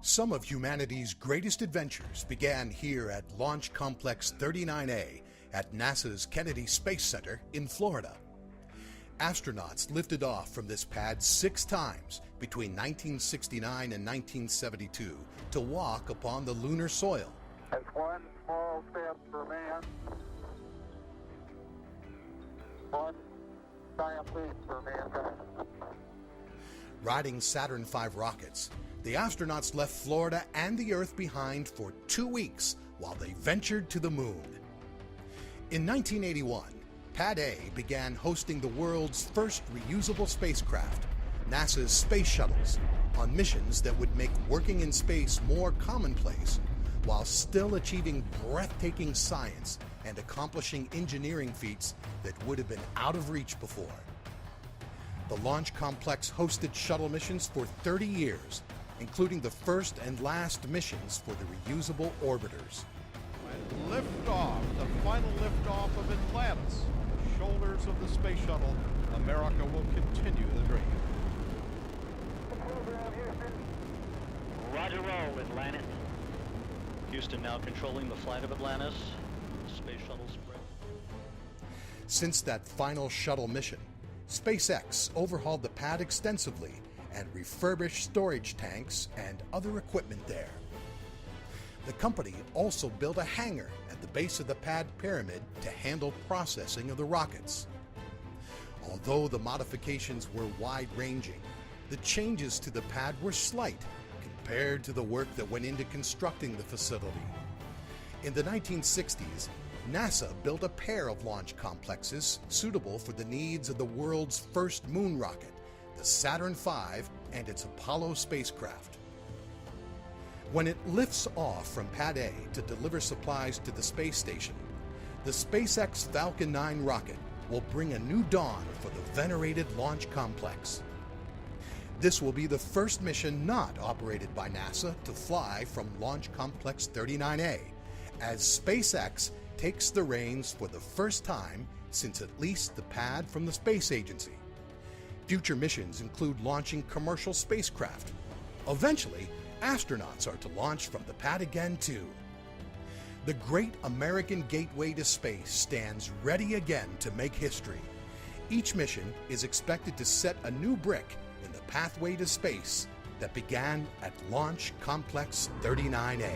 Some of humanity's greatest adventures began here at Launch Complex 39A at NASA's Kennedy Space Center in Florida. Astronauts lifted off from this pad 6 times between 1969 and 1972 to walk upon the lunar soil. That's one small step for man, one giant leap for mankind. Riding Saturn V rockets, the astronauts left Florida and the Earth behind for 2 weeks while they ventured to the moon. In 1981, Pad A began hosting the world's first reusable spacecraft, NASA's space shuttles, on missions that would make working in space more commonplace while still achieving breathtaking science and accomplishing engineering feats that would have been out of reach before. The Launch Complex hosted shuttle missions for 30 years, including the first and last missions for the reusable orbiters. And liftoff, the final liftoff of Atlantis. On the shoulders of the space shuttle, America will continue the dream. Roger roll, Atlantis. Houston now controlling the flight of Atlantis. Space shuttle spread. Since that final shuttle mission, SpaceX overhauled the pad extensively and refurbished storage tanks and other equipment there. The company also built a hangar at the base of the pad pyramid to handle processing of the rockets. Although the modifications were wide-ranging, the changes to the pad were slight compared to the work that went into constructing the facility. In the 1960s, NASA built a pair of launch complexes suitable for the needs of the world's first moon rocket, the Saturn V and its Apollo spacecraft. When it lifts off from Pad A to deliver supplies to the space station, the SpaceX Falcon 9 rocket will bring a new dawn for the venerated launch complex. This will be the first mission not operated by NASA to fly from Launch Complex 39A, as SpaceX takes the reins for the first time since at least the pad from the space agency. Future missions include launching commercial spacecraft. Eventually, astronauts are to launch from the pad again too. The great American gateway to space stands ready again to make history. Each mission is expected to set a new brick in the pathway to space that began at Launch Complex 39A.